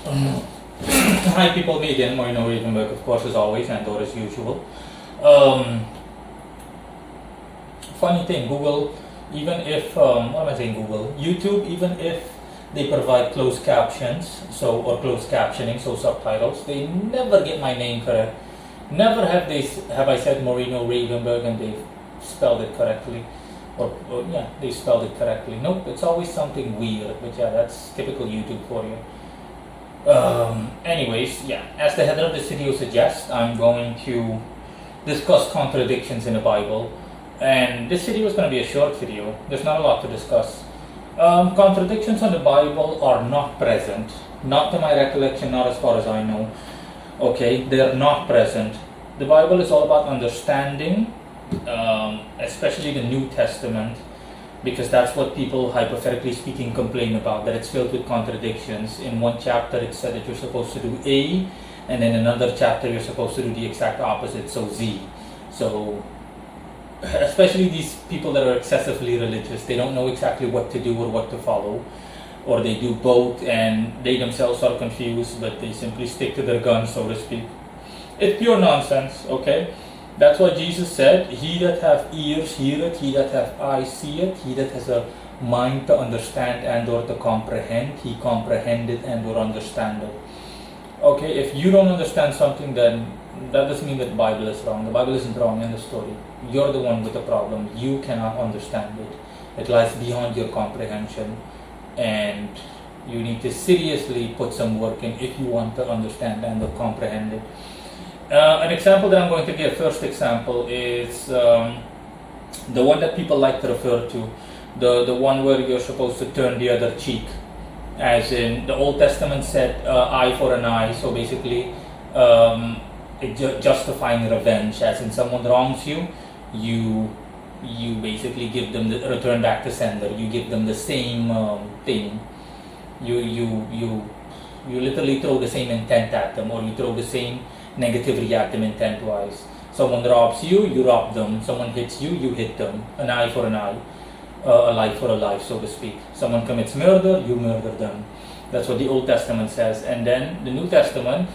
Hi people, me again, Marino Regenberg, of course, as always, and or as usual. Um, Funny thing, Google, even if, what am I saying, Google? YouTube, even if they provide closed captions, or closed captioning, so subtitles, they never get my name correct. Never have I said Marino Regenberg and they've spelled it correctly. Or yeah, they spelled it correctly. Nope, it's always something weird, but yeah, that's typical YouTube for you. Anyways, yeah, as the header of this video suggests, I'm going to discuss contradictions in the Bible. And this video is going to be a short video. There's not a lot to discuss. Contradictions in the Bible are not present. Not to my recollection, not as far as I know. Okay, they're not present. The Bible is all about understanding, especially the New Testament, because that's what people, hypothetically speaking, complain about, that it's filled with contradictions. In one chapter it said that you're supposed to do A, and in another chapter you're supposed to do the exact opposite, so Z. So, especially these people that are excessively religious, they don't know exactly what to do or what to follow, or they do both and they themselves are confused, but they simply stick to their guns, so to speak. It's pure nonsense, okay? That's why Jesus said, he that hath ears hear it, he that hath eyes see it, he that has a mind to understand and or to comprehend, he comprehended and or understandeth. Okay, if you don't understand something, then that doesn't mean that the Bible is wrong. The Bible isn't wrong in the story. You're the one with the problem. You cannot understand it. It lies beyond your comprehension, and you need to seriously put some work in if you want to understand and or comprehend it. An example that I'm going to give, first example, is the one that people like to refer to, the one where you're supposed to turn the other cheek. As in, the Old Testament said eye for an eye, so basically justifying revenge. As in, someone wrongs you, you basically give them the return back to sender. You give them the same thing. You literally throw the same intent at them, or you throw the same negative reactive intent wise. Someone robs you, you rob them. Someone hits you, you hit them. An eye for an eye, a life for a life, so to speak. Someone commits murder, you murder them. That's what the Old Testament says. And then the New Testament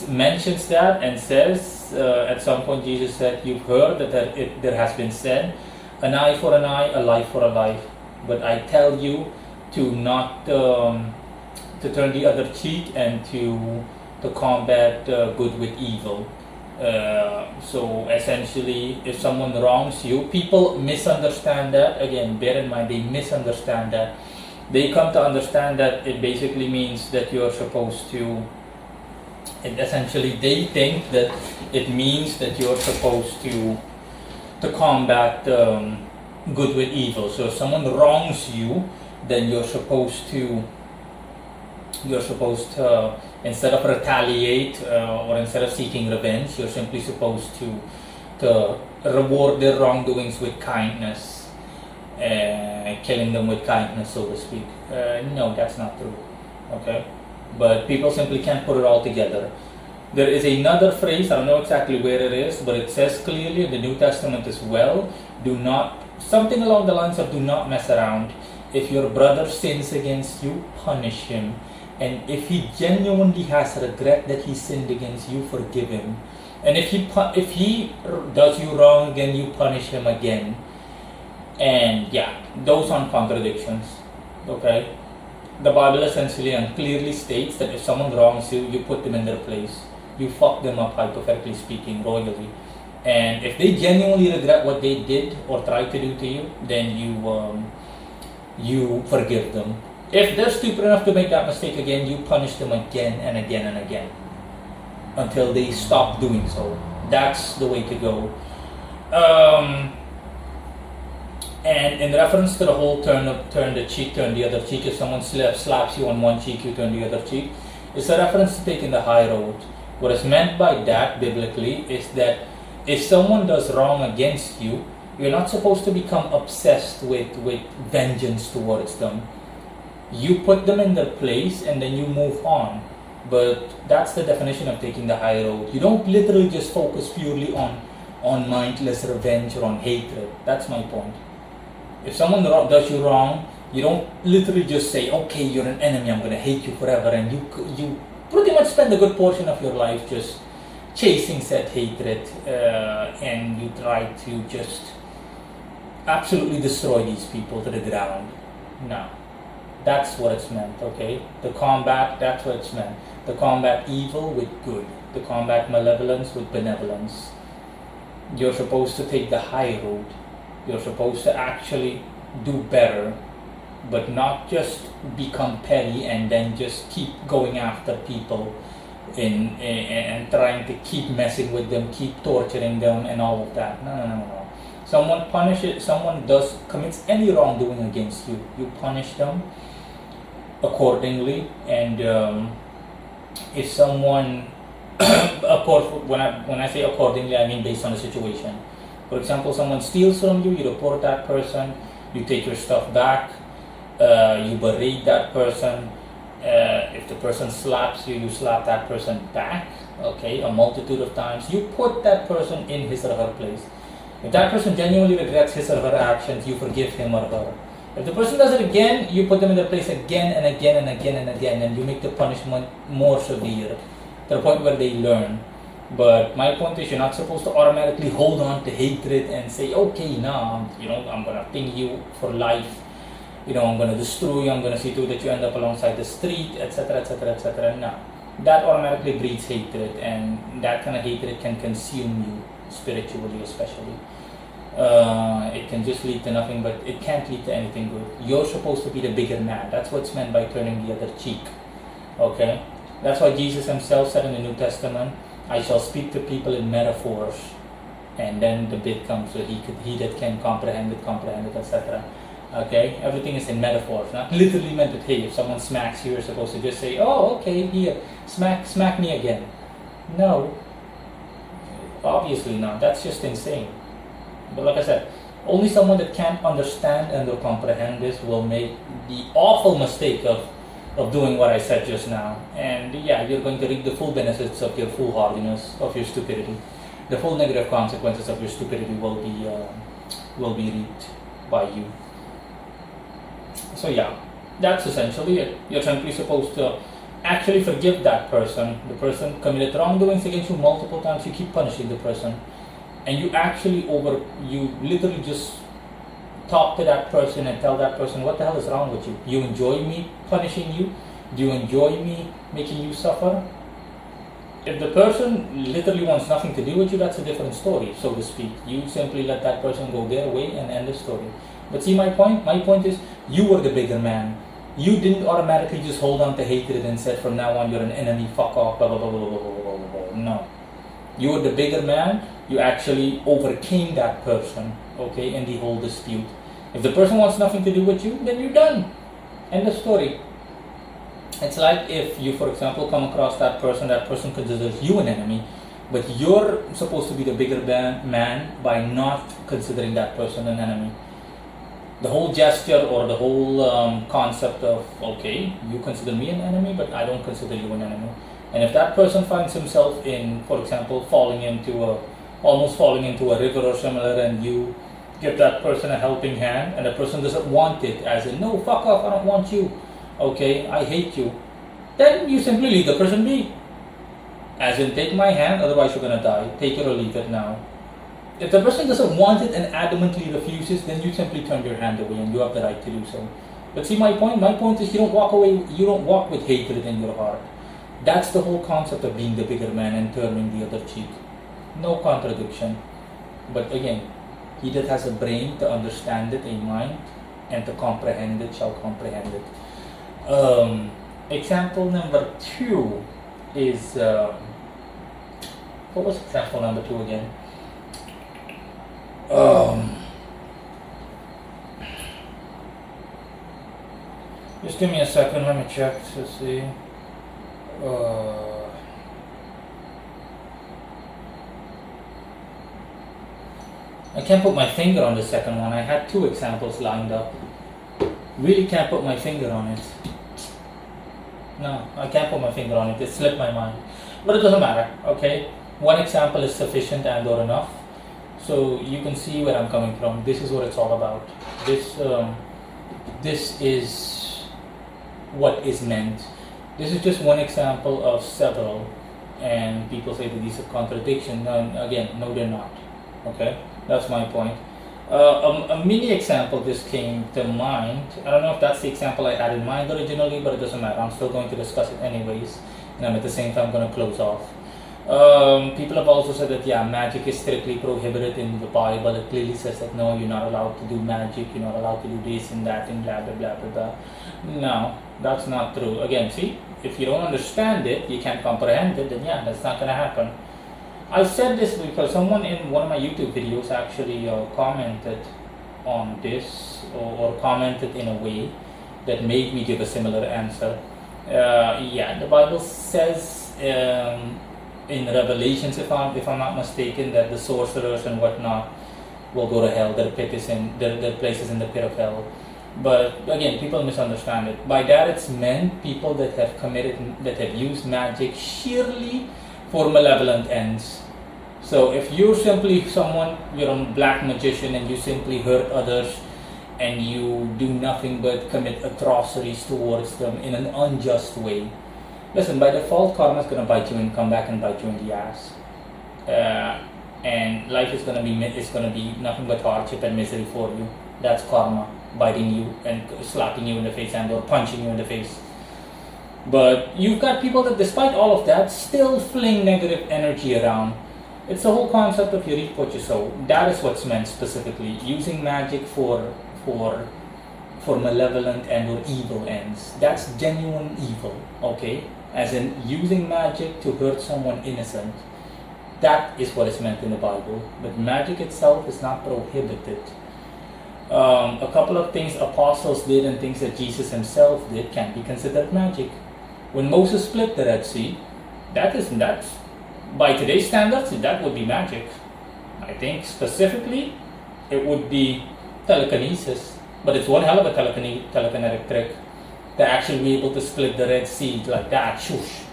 mentions that and says, at some point Jesus said, you've heard that there has been said, an eye for an eye, a life for a life. But I tell you to not to turn the other cheek and to combat good with evil. So essentially, if someone wrongs you, people misunderstand that. Again, bear in mind, they misunderstand that. They come to understand that it basically means that you're supposed to, essentially they think that it means that you're supposed to combat good with evil. So if someone wrongs you, then you're supposed to instead of retaliate or instead of seeking revenge, you're simply supposed to reward their wrongdoings with kindness, killing them with kindness, so to speak. No, that's not true. Okay, but people simply can't put it all together. There is another phrase, I don't know exactly where it is, but it says clearly in the New Testament as well, do not, something along the lines of do not mess around. If your brother sins against you, punish him. And if he genuinely has regret that he sinned against you, forgive him. And if he does you wrong again, you punish him again. And yeah, those aren't contradictions. Okay? The Bible essentially and clearly states that if someone wrongs you, you put them in their place. You fuck them up, hypothetically speaking, royally. And if they genuinely regret what they did or tried to do to you, then you forgive them. If they're stupid enough to make that mistake again, you punish them again and again and again until they stop doing so. That's the way to go. And in reference to the whole turn the cheek, turn the other cheek, if someone slaps you on one cheek, you turn the other cheek, it's a reference to taking the high road. What is meant by that biblically is that if someone does wrong against you, you're not supposed to become obsessed with vengeance towards them. You put them in their place and then you move on. But that's the definition of taking the high road. You don't literally just focus purely on mindless revenge or on hatred. That's my point. If someone does you wrong, You don't literally just say, okay, you're an enemy, I'm going to hate you forever, and you pretty much spend a good portion of your life just chasing said hatred, and you try to just absolutely destroy these people to the ground. No, that's what it's meant, okay? The combat, that's what it's meant. The combat evil with good, the combat malevolence with benevolence. You're supposed to take the high road. You're supposed to actually do better, but not just become petty and then just keep going after people and trying to keep messing with them, keep torturing them and all of that. No. Someone commits any wrongdoing against you, you punish them accordingly. And if someone, of course, when I say accordingly, I mean based on the situation. For example, someone steals from you, you report that person, you take your stuff back, you berate that person. If the person slaps you, you slap that person back, okay, a multitude of times. You put that person in his or her place. If that person genuinely regrets his or her actions, you forgive him or her. If the person does it again, you put them in their place again and again and again and again, and you make the punishment more severe to the point where they learn. But my point is, you're not supposed to automatically hold on to hatred and say, okay, now, I'm going to ping you for life. I'm going to destroy you, I'm going to see to it that you end up alongside the street, etc., etc., etc. No. That automatically breeds hatred, and that kind of hatred can consume you, spiritually especially. It can just lead to nothing, but it can't lead to anything good. You're supposed to be the bigger man. That's what's meant by turning the other cheek. Okay? That's why Jesus himself said in the New Testament, I shall speak to people in metaphors. And then the bit comes, so he that can comprehend it, etc. Okay? Everything is in metaphors, not literally meant that, hey, if someone smacks you, you're supposed to just say, oh, okay, here, smack me again. No. Obviously not. That's just insane. But like I said, only someone that can't understand and or comprehend this will make the awful mistake of doing what I said just now. And yeah, you're going to reap the full benefits of your foolhardiness, of your stupidity. The full negative consequences of your stupidity will be reaped by you. So yeah, that's essentially it. You're simply supposed to actually forgive that person. The person committed wrongdoings against you multiple times. You keep punishing the person, and you literally just talk to that person and tell that person, what the hell is wrong with you? You enjoy me punishing you? Do you enjoy me making you suffer? If the person literally wants nothing to do with you, that's a different story, so to speak. You simply let that person go their way and end the story. But see my point? My point is, you were the bigger man. You didn't automatically just hold on to hatred and said, from now on you're an enemy, fuck off, blah, blah, blah, blah, blah, blah, blah, blah. No. You were the bigger man. You actually overcame that person, okay, in the whole dispute. If the person wants nothing to do with you, then you're done. End of story. It's like if you, for example, come across that person considers you an enemy, but you're supposed to be the bigger man by not considering that person an enemy. The whole gesture or the whole concept of, okay, you consider me an enemy, but I don't consider you an enemy. And if that person finds himself in, for example, almost falling into a river or similar, and you give that person a helping hand, and the person doesn't want it, as in, no, fuck off, I don't want you, okay, I hate you, then you simply leave the person be. As in, take my hand, otherwise you're gonna die, take it or leave it now. If the person doesn't want it and adamantly refuses, then you simply turn your hand away, and you have the right to do so. But see my point? My point is, you don't walk with hatred in your heart. That's the whole concept of being the bigger man and turning the other cheek. No contradiction. But again, he that has a brain to understand it, a mind, and to comprehend it shall comprehend it. Example number 2 is, what was example number 2 again? Just give me a second, let me check to see. I can't put my finger on the second one. I had 2 examples lined up. Really can't put my finger on it. No, I can't put my finger on it. It slipped my mind. But it doesn't matter, okay? One example is sufficient and or enough. So you can see where I'm coming from. This is what it's all about. this is what is meant. This is just one example of several, and people say that these are contradictions. And again, no, they're not. Okay, that's my point. A mini example just came to mind. I don't know if that's the example I had in mind originally, but it doesn't matter. I'm still going to discuss it anyways, and I'm at the same time going to close off. People have also said that magic is strictly prohibited in the Bible. It clearly says that no, you're not allowed to do magic, you're not allowed to do this and that and blah blah blah blah blah. No, that's not true. Again, see, if you don't understand it, you can't comprehend it, then that's not gonna happen. I said this because someone in one of my YouTube videos actually commented on this, or commented in a way that made me give a similar answer. The Bible says in Revelations, if I'm not mistaken, that the sorcerers and whatnot will go to hell. Their place is in the pit of hell. But again, people misunderstand it. By that, it's meant people that have used magic sheerly for malevolent ends. So if you're simply you're a black magician and you simply hurt others and you do nothing but commit atrocities towards them in an unjust way, listen, by default, karma is going to bite you and come back and bite you in the ass. And life is going to be nothing but hardship and misery for you. That's karma biting you and slapping you in the face and or punching you in the face. But you've got people that, despite all of that, still fling negative energy around. It's the whole concept of you reap what you sow. That is what's meant specifically. Using magic for malevolent and or evil ends. That's genuine evil, okay? As in using magic to hurt someone innocent. That is what is meant in the Bible. But magic itself is not prohibited. A couple of things apostles did and things that Jesus himself did can be considered magic. When Moses split the Red Sea, that's by today's standards, that would be magic. I think specifically it would be telekinesis, but it's one hell of a telekinetic trick to actually be able to split the Red Sea like that. Shoosh.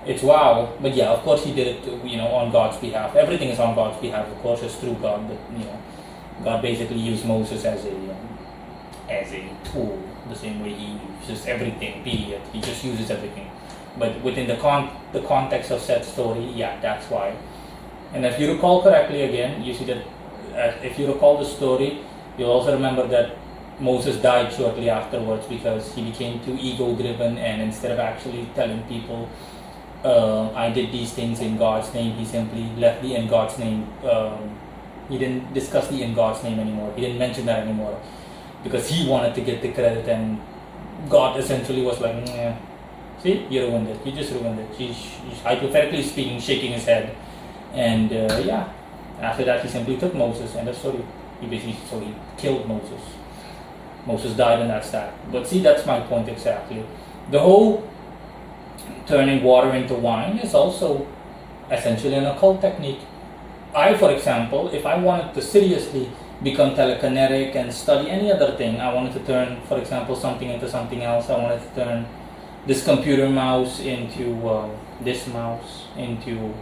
It's wow. But of course he did it, on God's behalf. Everything is on God's behalf. Of course, it's through God, but God basically used Moses as a tool, the same way he uses everything. Period. He just uses everything. But within the context of said story, that's why. And if you recall correctly, again, you see that if you recall the story, you'll also remember that Moses died shortly afterwards because he became too ego-driven, and instead of actually telling people, I did these things in God's name, he simply left the in God's name. He didn't discuss the in God's name anymore. He didn't mention that anymore because he wanted to get the credit, and God essentially was like, see, you ruined it. You just ruined it. He's hypothetically speaking, shaking his head. And after that, he simply took Moses, and that's story. He killed Moses. Moses died, and that's that. But see, that's my point exactly. The whole turning water into wine is also essentially an occult technique. I, for example, if I wanted to seriously become telekinetic and study any other thing, I wanted to turn, for example, something into something else. I wanted to turn this computer mouse into this mouse into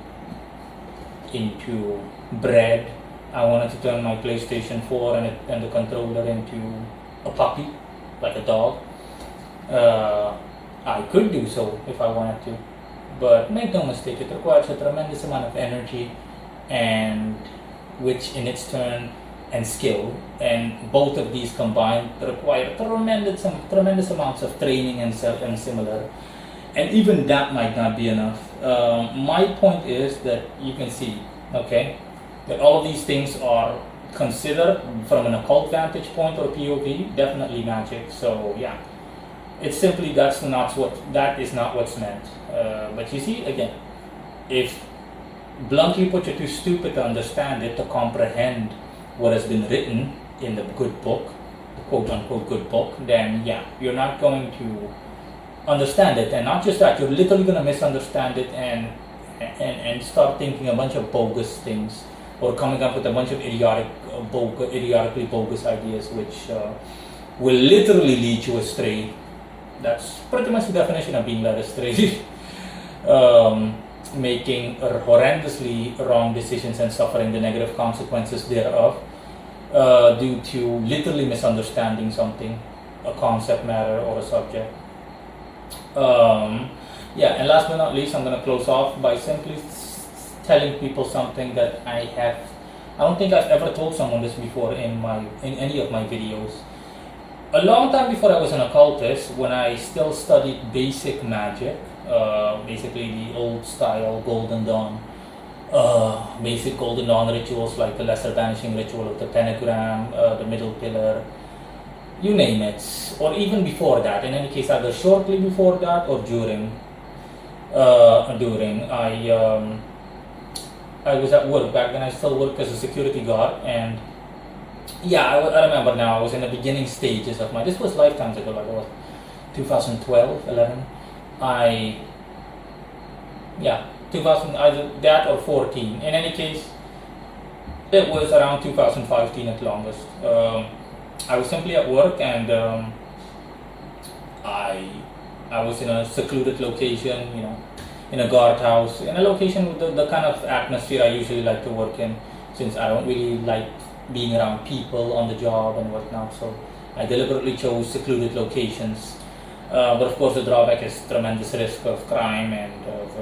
bread. I wanted to turn my PlayStation 4 and the controller into a puppy, like a dog. I could do so if I wanted to, but make no mistake, it requires a tremendous amount of energy, and which in its turn and skill, and both of these combined require tremendous amounts of training and similar, and even that might not be enough. My point is that you can see, that all of these things are considered from an occult vantage point or POV, definitely magic. So it's simply that is not what's meant. But you see, again, if bluntly put, you're too stupid to understand it, to comprehend what has been written in the good book, the quote-unquote good book, then you're not going to understand it. And not just that, you're literally going to misunderstand it and start thinking a bunch of bogus things, or coming up with a bunch of idiotically bogus ideas, which will literally lead you astray. That's pretty much the definition of being led astray. Making horrendously wrong decisions and suffering the negative consequences thereof. due to literally misunderstanding something, a concept matter or a subject. Yeah, and last but not least, I'm going to close off by simply telling people something that I don't think I've ever told someone this before in any of my videos. A long time before I was an occultist, when I still studied basic magic, basically the old style Golden Dawn, basic Golden Dawn rituals like the Lesser Banishing Ritual of the Pentagram, the Middle Pillar, you name it, or even before that. In any case, either shortly before that or during. I was at work back then. I still work as a security guard, and yeah, I remember now. I was in the beginning stages of my. This was lifetimes ago, like it was 2012, 11. 2000, either that or 14. In any case, it was around 2015 at longest. I was simply at work, and I was in a secluded location, in a guardhouse, in a location with the kind of atmosphere I usually like to work in, since I don't really like being around people on the job and whatnot. So I deliberately chose secluded locations. But of course, the drawback is tremendous risk of crime and of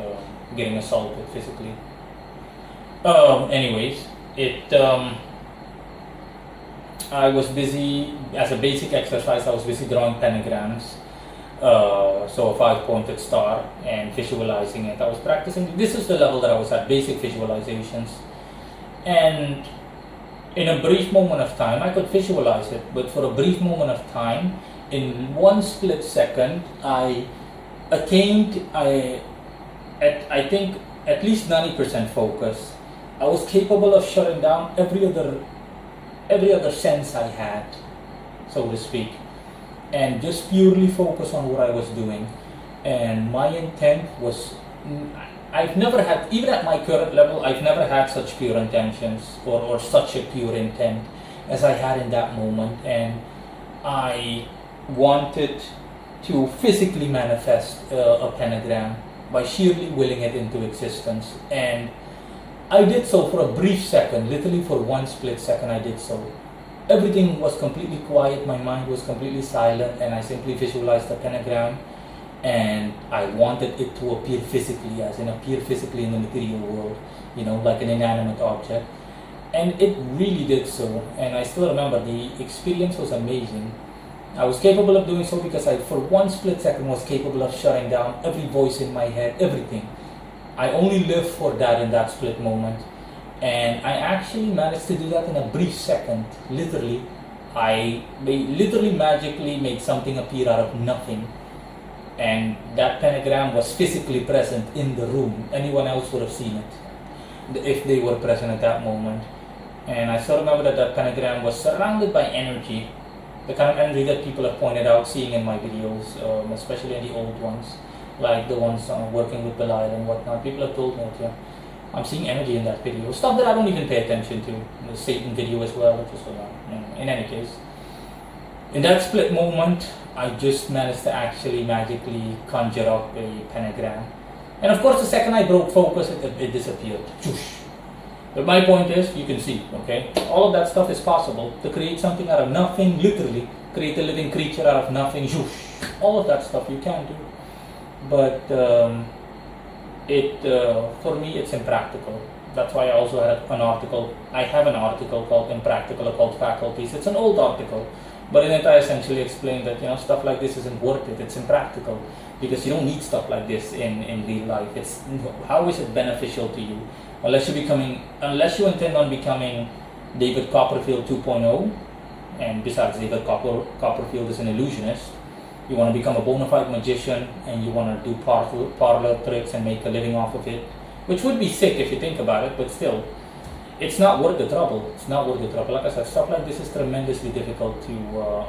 getting assaulted physically. Anyways, I was busy, as a basic exercise, I was busy drawing pentagrams. So a 5-pointed star, and visualizing it. I was practicing. This is the level that I was at, basic visualizations. And in a brief moment of time, I could visualize it, but for a brief moment of time, in one split second, I attained, I think, at least 90% focus. I was capable of shutting down every other sense I had, so to speak, and just purely focus on what I was doing. And my intent was, I've never had, even at my current level, I've never had such pure intentions or such a pure intent as I had in that moment. And I wanted to physically manifest a pentagram by sheerly willing it into existence. And I did so for a brief second, literally for one split second I did so. Everything was completely quiet, my mind was completely silent, and I simply visualized the pentagram, and I wanted it to appear physically, as in appear physically in the material world, like an inanimate object. And it really did so, and I still remember the experience was amazing. I was capable of doing so because I, for one split second, was capable of shutting down every voice in my head, everything. I only lived for that in that split moment. And I actually managed to do that in a brief second. Literally, I literally magically made something appear out of nothing. And that pentagram was physically present in the room. Anyone else would have seen it if they were present at that moment. And I still remember that pentagram was surrounded by energy. The kind of energy that people have pointed out seeing in my videos, especially in the old ones, like the ones working with Belial and whatnot. People have told me that, I'm seeing energy in that video. Stuff that I don't even pay attention to. The Satan video as well, which is in any case. In that split moment, I just managed to actually magically conjure up a pentagram. And of course, the second I broke focus, it disappeared. But my point is, you can see, okay? All of that stuff is possible. To create something out of nothing, literally, create a living creature out of nothing, all of that stuff you can do. But for me, it's impractical. That's why I also had an article. I have an article called Impractical Occult Faculties. It's an old article, but in it I essentially explained that stuff like this isn't worth it. It's impractical because you don't need stuff like this in real life. How is it beneficial to you? Unless you intend on becoming David Copperfield 2.0, and besides, David Copperfield is an illusionist. You want to become a bona fide magician, and you want to do parlor tricks and make a living off of it, which would be sick if you think about it, but still, it's not worth the trouble. It's not worth the trouble. Like I said, stuff like this is tremendously difficult to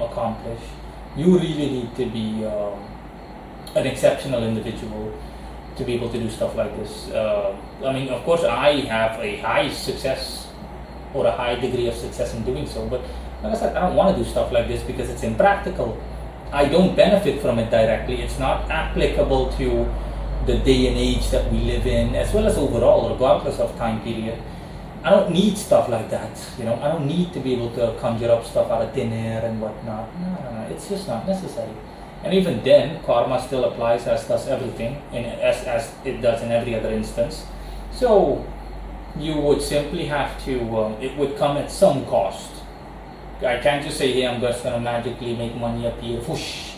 accomplish. You really need to be an exceptional individual to be able to do stuff like this. Of course, I have a high success or a high degree of success in doing so, but like I said, I don't want to do stuff like this because it's impractical. I don't benefit from it directly. It's not applicable to the day and age that we live in, as well as overall, regardless of time period. I don't need stuff like that. I don't need to be able to conjure up stuff out of thin air and whatnot. No. It's just not necessary. And even then, karma still applies as does everything, as it does in every other instance. So you would simply have to, it would come at some cost. I can't just say, hey, I'm just going to magically make money appear, whoosh,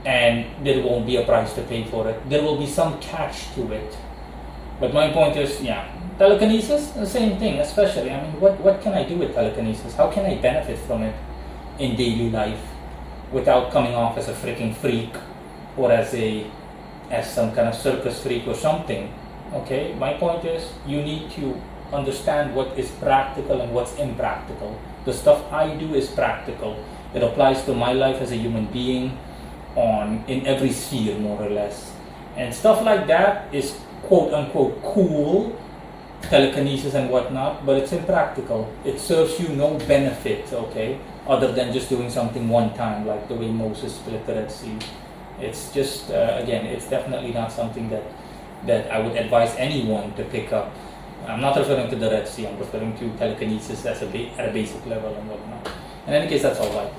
and there won't be a price to pay for it. There will be some catch to it. But my point is, telekinesis, the same thing, especially. I mean, what can I do with telekinesis? How can I benefit from it in daily life without coming off as a freaking freak or as some kind of circus freak or something? Okay, my point is, you need to understand what is practical and what's impractical. The stuff I do is practical. It applies to my life as a human being in every sphere, more or less. And stuff like that is quote unquote cool, telekinesis and whatnot, but it's impractical. It serves you no benefit, okay, other than just doing something one time, like the way Moses split the Red Sea. It's just, again, it's definitely not something that I would advise anyone to pick up. I'm not referring to the Red Sea, I'm referring to telekinesis at a basic level and whatnot. In any case, that's all right.